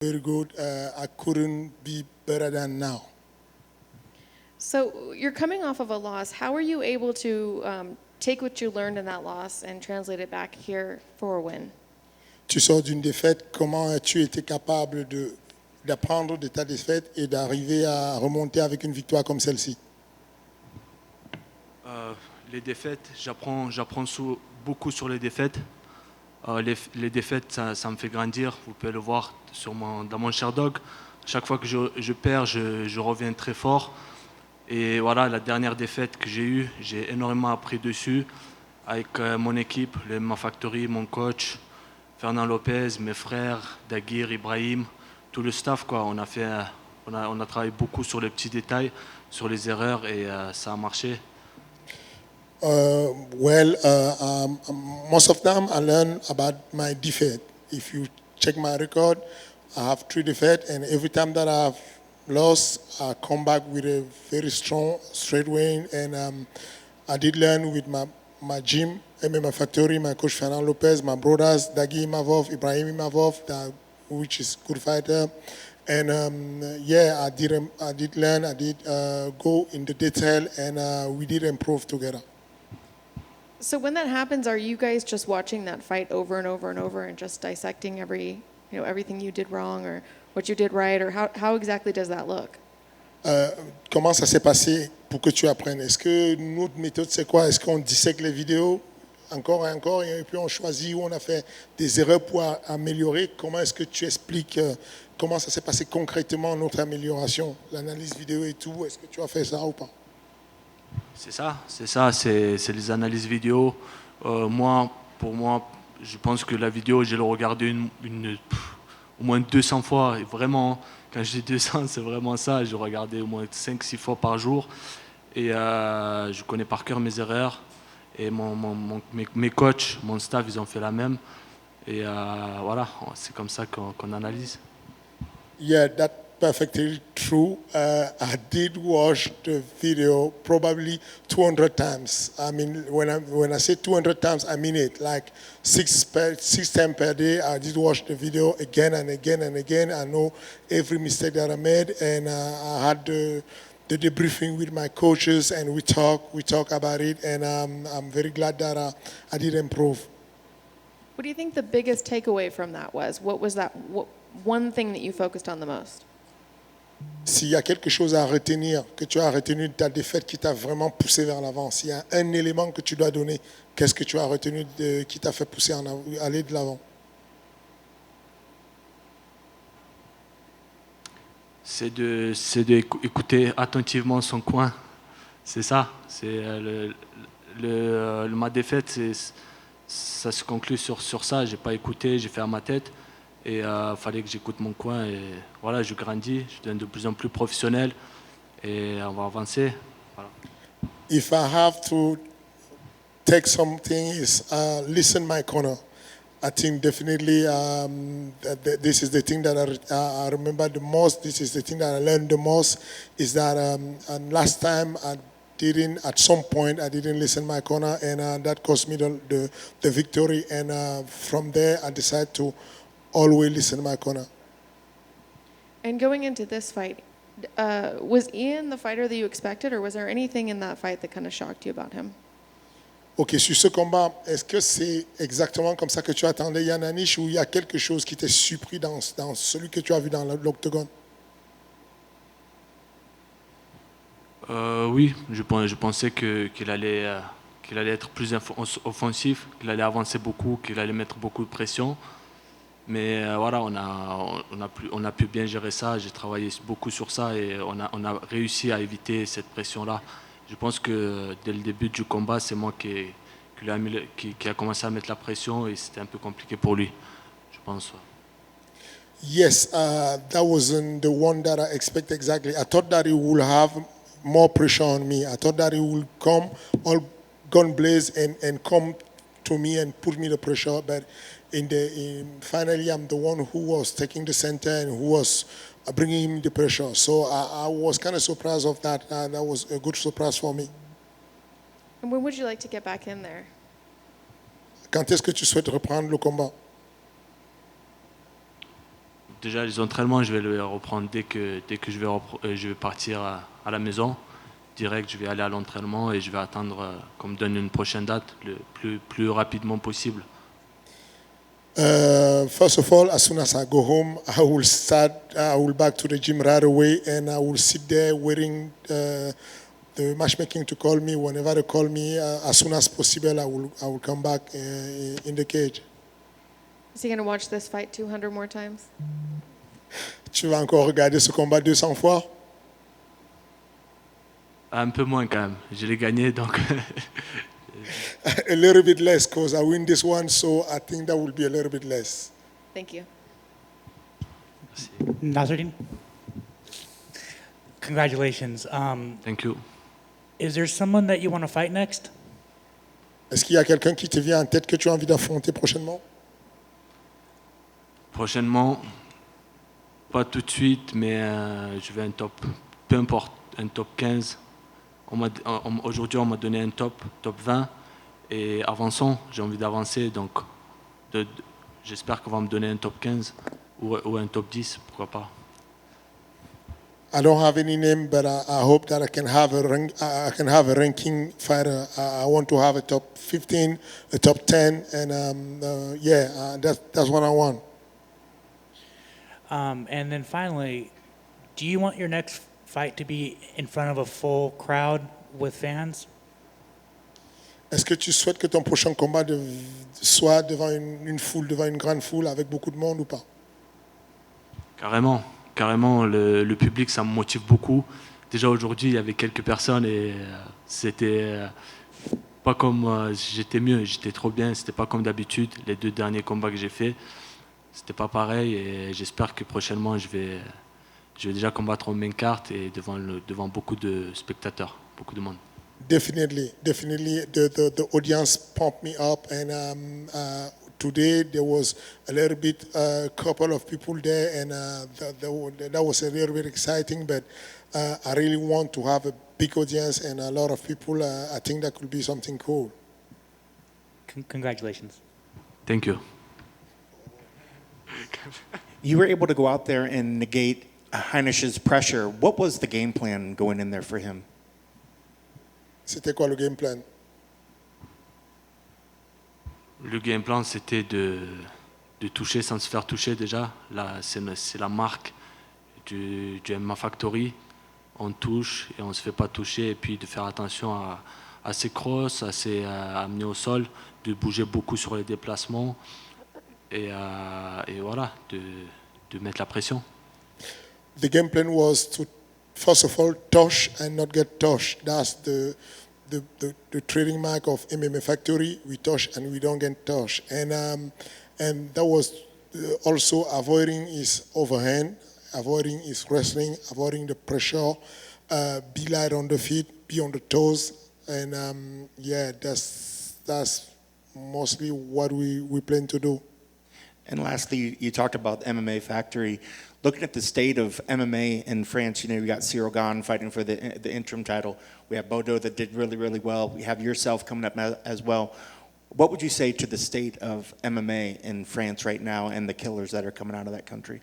very good. I couldn't be better than now. So you're coming off of a loss. How are you able to take what you learned in that loss and translate it back here for a win? Tu sors d'une défaite, comment as-tu été capable d'apprendre de ta défaite et d'arriver à remonter avec une victoire comme celle-ci? Les défaites, j'apprends beaucoup sur les défaites. Les défaites, ça me fait grandir. Vous pouvez le voir dans mon Sherdog. Chaque fois que je perds, je reviens très fort. Et voilà, la dernière défaite que j'ai eue, j'ai énormément appris dessus avec mon équipe, le Ma Factory, mon coach, Fernand Lopez, mes frères, Daguir, Ibrahim, tout le staff, quoi. On a travaillé beaucoup sur les petits détails, sur les erreurs et ça a marché. Most of them I learn about my defeat. If you check my record, I have 3 defeats, and every time that I've lost, I come back with a very strong straight win. And I did learn with my gym, MMA Factory, my coach Fernand Lopez, my brothers, Dagi Imavov, Ibrahim Imavov, which is good fighter. And I did learn, I did go in the detail, and we did improve together. So when that happens, are you guys just watching that fight over and over and over and just dissecting everything you did wrong or what you did right, or how exactly does that look? Comment ça s'est passé pour que tu apprennes? Est-ce que notre méthode c'est quoi? Est-ce qu'on dissèque les vidéos encore et encore et puis on choisit où on a fait des erreurs pour améliorer? Comment est-ce que tu expliques comment ça s'est passé concrètement notre amélioration, l'analyse vidéo et tout? Est-ce que tu as fait ça ou pas? C'est les analyses vidéo. Pour moi, je pense que la vidéo, j'ai le regardé au moins 200 fois. Et vraiment, quand je dis 200, c'est vraiment ça. Je regardais au moins 5-6 fois par jour. Et je connais par cœur mes erreurs. Et mes coachs, mon staff, ils ont fait la même. Et voilà, c'est comme ça qu'on analyse. Yeah, that's perfectly true. I did watch the video probably 200 times. I mean, when I say 200 times, I mean it. Like 6 times per day, I did watch the video again and again and again. I know every mistake that I made, and I had the debriefing with my coaches, and we talk about it, and I'm very glad that I did improve. What do you think the biggest takeaway from that was? What was that one thing that you focused on the most? S'il y a quelque chose à retenir, que tu as retenu de ta défaite qui t'a vraiment poussé vers l'avant, s'il y a un élément que tu dois donner, qu'est-ce que tu as retenu qui t'a fait pousser aller de l'avant? C'est d'écouter attentivement son coin. C'est ça. C'est ma défaite, ça se conclut sur ça. J'ai pas écouté, j'ai fait à ma tête. Et fallait que j'écoute mon coin. Et voilà, je grandis, je deviens de plus en plus professionnel. Et on va avancer. Voilà. If I have to take something, is listen my corner. I think definitely this is the thing that I remember the most. This is the thing that I learned the most. Is that and last time at some point I didn't listen my corner, and that cost me the victory. And from there I decided to always listen my corner. And going into this fight, was Ian the fighter that you expected, or was there anything in that fight that kind of shocked you about him? Ok, sur ce combat, est-ce que c'est exactement comme ça que tu attendais Ian Heinisch, ou il y a quelque chose qui t'est surpris dans celui que tu as vu dans l'octogone? Oui, je pensais qu'il allait être plus offensif, qu'il allait avancer beaucoup, qu'il allait mettre beaucoup de pression. Mais voilà, on a pu bien gérer ça. J'ai travaillé beaucoup sur ça et on a réussi à éviter cette pression-là. Je pense que dès le début du combat, c'est moi qui a commencé à mettre la pression et c'était un peu compliqué pour lui, je pense. Yes, that wasn't the one that I expected exactly. I thought that he would have more pressure on me. I thought that he would come all gun blaze and come to me and put me the pressure, but finally I'm the one who was taking the center and who was bringing him the pressure. So I was kind of surprised of that. That was a good surprise for me. And when would you like to get back in there? Quand est-ce que tu souhaites reprendre le combat? déjà les entraînements, je vais les reprendre dès que je vais partir à la maison. Direct, je vais aller à l'entraînement et je vais attendre qu'on me donne une prochaine date le plus rapidement possible. First of all, as soon as I go home, I will back to the gym right away, and I will sit there waiting the matchmaking to call me. Whenever they call me, as soon as possible, I will come back in the cage. Is he going to watch this fight 200 more times? Tu vas encore regarder ce combat 200 fois? Un peu moins quand même. Je l'ai gagné, donc A little bit less, because I win this one, so I think that will be a little bit less. Thank you. Nasruddin? Congratulations. thank you. Is there someone that you want to fight next? Est-ce qu'il y a quelqu'un qui te vient en tête que tu as envie d'affronter prochainement? Prochainement, pas tout de suite, mais je vais un top, peu importe, un top 15. Aujourd'hui, on m'a donné un top 20. Et avançons, j'ai envie d'avancer, donc j'espère qu'on va me donner un top 15 ou un top 10, pourquoi pas. I don't have any name, but I hope that I can have a ranking fighter. I want to have a top 15, a top 10, and that's what I want. And then finally, do you want your next fight to be in front of a full crowd with fans? Est-ce que tu souhaites que ton prochain combat soit devant une foule, devant une grande foule, avec beaucoup de monde ou pas? Carrément, carrément, le public, ça me motive beaucoup. Déjà aujourd'hui, il y avait quelques personnes et c'était pas comme j'étais mieux, j'étais trop bien, c'était pas comme d'habitude. Les 2 derniers combats que j'ai faits, c'était pas pareil et j'espère que prochainement je vais déjà combattre en main carte et devant beaucoup de spectateurs, beaucoup de monde. Definitely. The audience pumped me up, and today there was a little bit, couple of people there, and that was a little bit exciting. But I really want to have a big audience and a lot of people. I think that could be something cool. Congratulations. Thank you. You were able to go out there and negate Heinish's pressure. What was the game plan going in there for him? C'était quoi le game plan? Le game plan, c'était de toucher sans se faire toucher déjà. Là, c'est la marque du MMA Factory. On touche et on ne se fait pas toucher. Et puis de faire attention à ses crosses, à ses amener au sol, de bouger beaucoup sur les déplacements. Et voilà, de mettre la pression. The game plan was to, first of all, touch and not get touched. That's the trading mark of MMA Factory. We touch and we don't get touched. And that was also avoiding his overhand, avoiding his wrestling, avoiding the pressure, be light on the feet, be on the toes. And that's mostly what we plan to do. And lastly, you talked about MMA Factory. Looking at the state of MMA in France, you got Cyril Gane fighting for the interim title. We have Bodo that did really, really well. We have yourself coming up as well. What would you say to the state of MMA in France right now and the killers that are coming out of that country?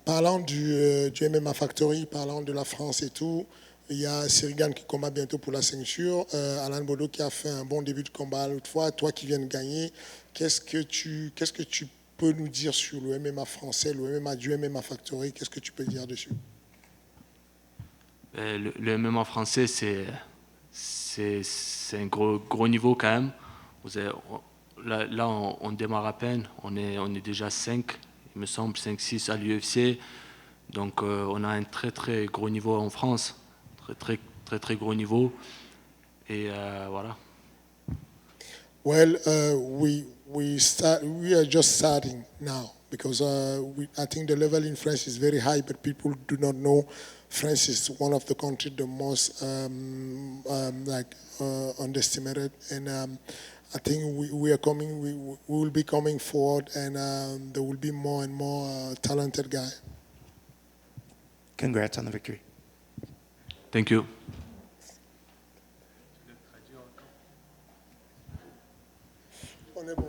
Parlant du MMA Factory, parlant de la France et tout, il y a Cyril Gane qui combat bientôt pour la ceinture, Alan Bodo qui a fait un bon début de combat l'autre fois, toi qui viens de gagner, qu'est-ce que tu peux nous dire sur le MMA français, le MMA du MMA Factory, qu'est-ce que tu peux dire dessus? Le MMA français, c'est un gros niveau quand même. Là, on démarre à peine, on est déjà 5, il me semble, 5-6 à l'UFC. Donc on a un très gros niveau en France, très gros niveau. Et voilà. Well, we are just starting now because I think the level in France is very high, but people do not know France is one of the countries the most underestimated, and I think we are coming. We will be coming forward, and there will be more and more talented guys. Congrats on the victory. Thank you. On est bon.